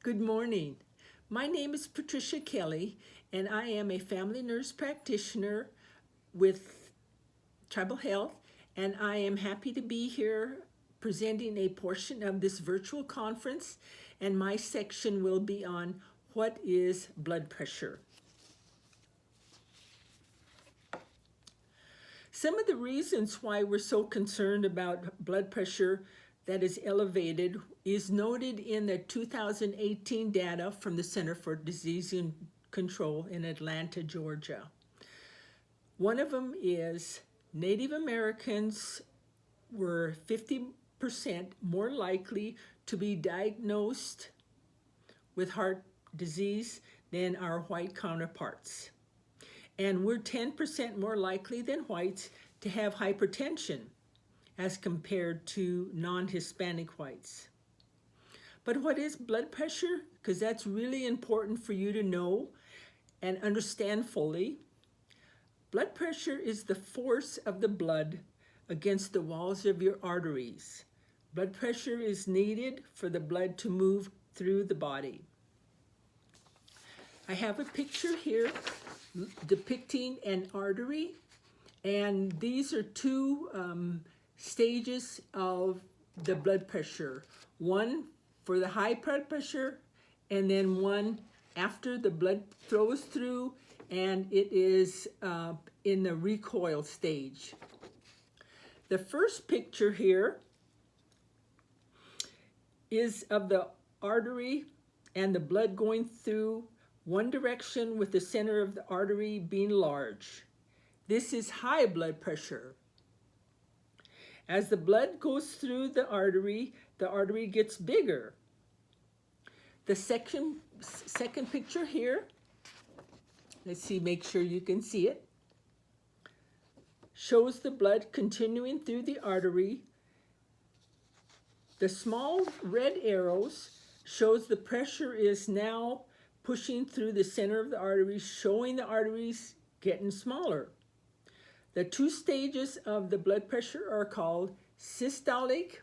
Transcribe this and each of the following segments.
Good morning. My name is Patricia Kelly, and I am a family nurse practitioner with Tribal Health, and I am happy to be here presenting a portion of this virtual conference, and my section will be on what is blood pressure. Some of the reasons why we're so concerned about blood pressure that is elevated is noted in the 2018 data from the Center for Disease Control in Atlanta, Georgia. One of them is Native Americans were 50% more likely to be diagnosed with heart disease than our white counterparts. And we're 10% more likely than whites to have hypertension as compared to non-Hispanic whites. But what is blood pressure? Because that's really important for you to know and understand fully. Blood pressure is the force of the blood against the walls of your arteries. Blood pressure is needed for the blood to move through the body. I have a picture here depicting an artery, and these are two stages of the blood pressure. One for the high blood pressure, and then one after the blood flows through and it is in the recoil stage. The first picture here is of the artery and the blood going through one direction with the center of the artery being large. This is high blood pressure. As the blood goes through the artery gets bigger. The second picture here, let's see, make sure you can see it, shows the blood continuing through the artery. The small red arrows shows the pressure is now pushing through the center of the artery, showing the arteries getting smaller. The two stages of the blood pressure are called systolic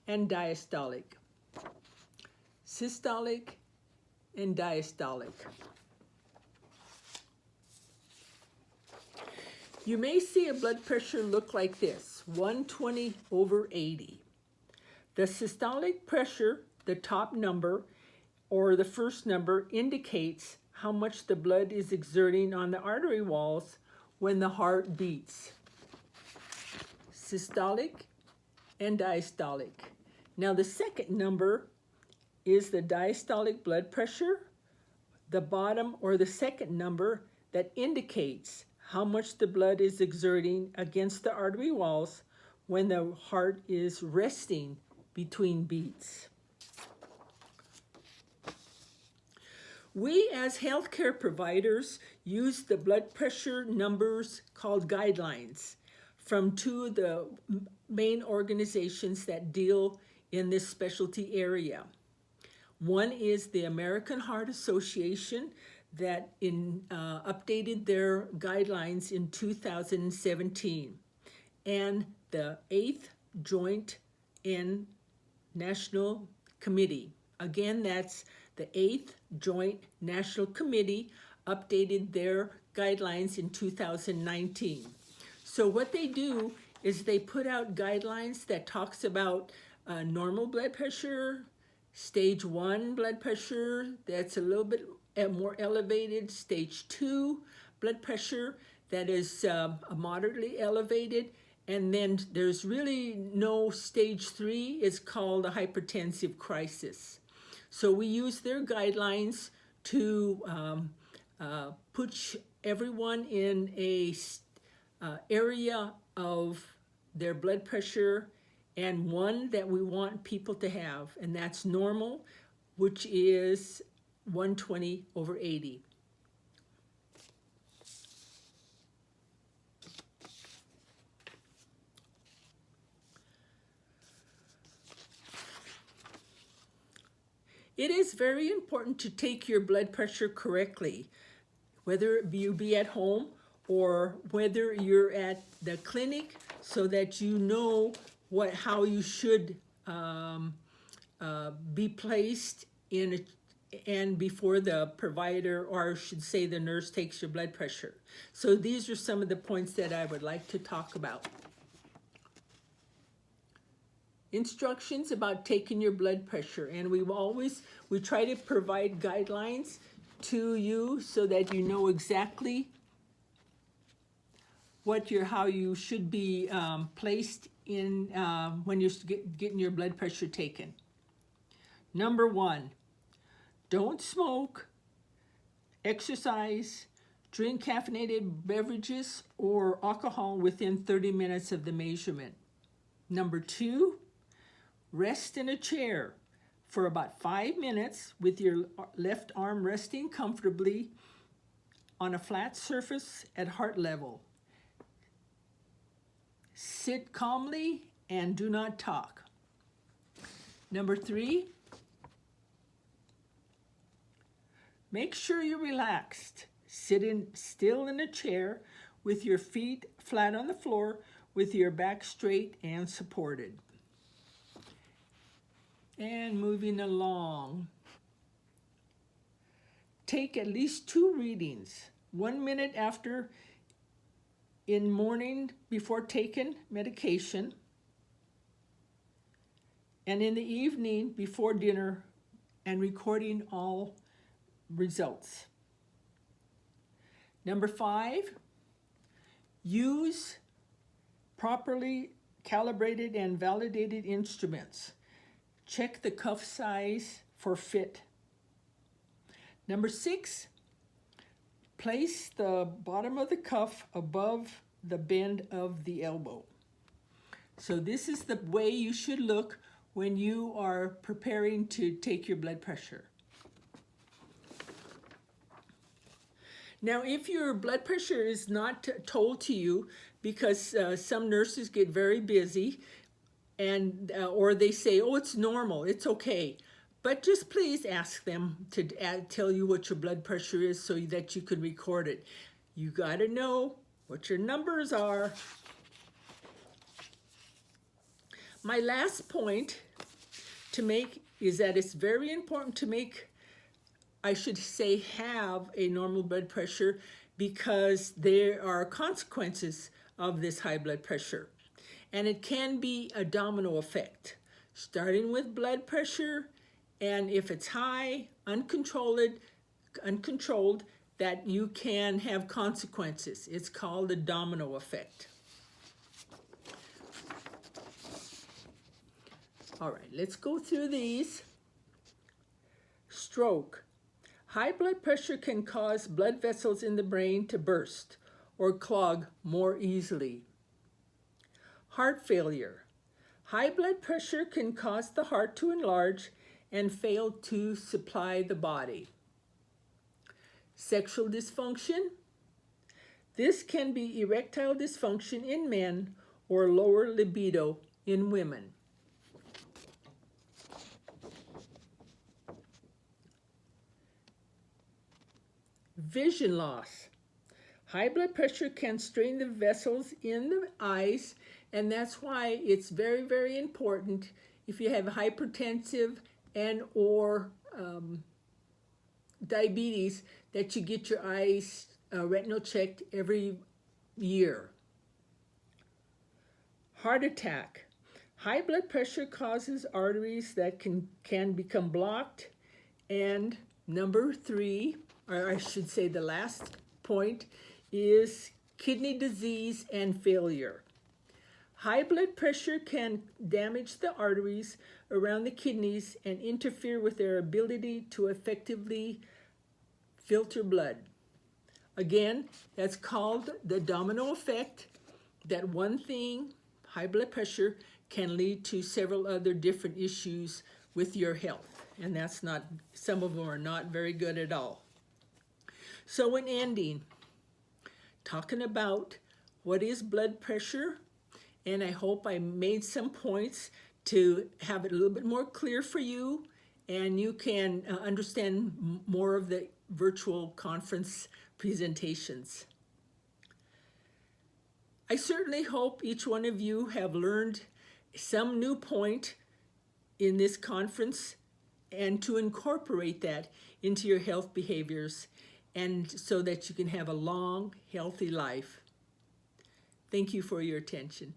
and diastolic. Systolic and diastolic. You may see a blood pressure look like this, 120/80. The systolic pressure, the top number, or the first number, indicates how much the blood is exerting on the artery walls when the heart beats. Systolic and diastolic. Now the second number is the diastolic blood pressure, the bottom or the second number that indicates how much the blood is exerting against the artery walls when the heart is resting between beats. We as healthcare providers use the blood pressure numbers called guidelines from two of the main organizations that deal in this specialty area. One is the American Heart Association that updated their guidelines in 2017, and the 8th Joint National Committee. Again, that's the 8th Joint National Committee updated their guidelines in 2019. So what they do is they put out guidelines that talks about normal blood pressure, stage 1 blood pressure that's a little bit more elevated, stage 2 blood pressure that is moderately elevated, and then there's really no stage 3. It's called a hypertensive crisis. So we use their guidelines to put everyone in a area of their blood pressure, and one that we want people to have, and that's normal, which is 120/80. It is very important to take your blood pressure correctly, whether you be at home or whether you're at the clinic, so that you know how you should be placed and before the provider, or I should say the nurse, takes your blood pressure. So these are some of the points that I would like to talk about. Instructions about taking your blood pressure, and we try to provide guidelines to you so that you know exactly how you should be placed in when you're getting your blood pressure taken. Number 1, don't smoke, exercise, drink caffeinated beverages or alcohol within 30 minutes of the measurement. Number 2, rest in a chair for about 5 minutes with your left arm resting comfortably on a flat surface at heart level. Sit calmly and do not talk. Number 3, make sure you're relaxed. Sit still in a chair with your feet flat on the floor with your back straight and supported. And moving along. Take at least 2 readings. 1 minute after in morning before taking medication, and in the evening before dinner, and recording all results. Number 5, use properly calibrated and validated instruments. Check the cuff size for fit. Number 6, place the bottom of the cuff above the bend of the elbow. So this is the way you should look when you are preparing to take your blood pressure. Now, if your blood pressure is not told to you, because some nurses get very busy, and or they say, oh, it's normal, it's okay. But just please ask them to tell you what your blood pressure is so that you can record it. You got to know what your numbers are. My last point to make is that it's very important to have a normal blood pressure, because there are consequences of this high blood pressure. And it can be a domino effect, starting with blood pressure, and if it's high, uncontrolled, that you can have consequences. It's called a domino effect. All right, let's go through these. Stroke. High blood pressure can cause blood vessels in the brain to burst or clog more easily. Heart failure. High blood pressure can cause the heart to enlarge and fail to supply the body. Sexual dysfunction. This can be erectile dysfunction in men or lower libido in women. Vision loss. High blood pressure can strain the vessels in the eyes, and that's why it's very, very important if you have hypertensive and or diabetes that you get your eyes retinal checked every year. Heart attack. High blood pressure causes arteries that can become blocked. And number 3, or I should say the last point, is kidney disease and failure. High blood pressure can damage the arteries around the kidneys and interfere with their ability to effectively filter blood. Again, that's called the domino effect, that one thing, high blood pressure, can lead to several other different issues with your health. And that's not, some of them are not very good at all. So in ending, talking about what is blood pressure, and I hope I made some points to have it a little bit more clear for you, and you can understand more of the virtual conference presentations. I certainly hope each one of you have learned some new point in this conference and to incorporate that into your health behaviors, and so that you can have a long, healthy life. Thank you for your attention.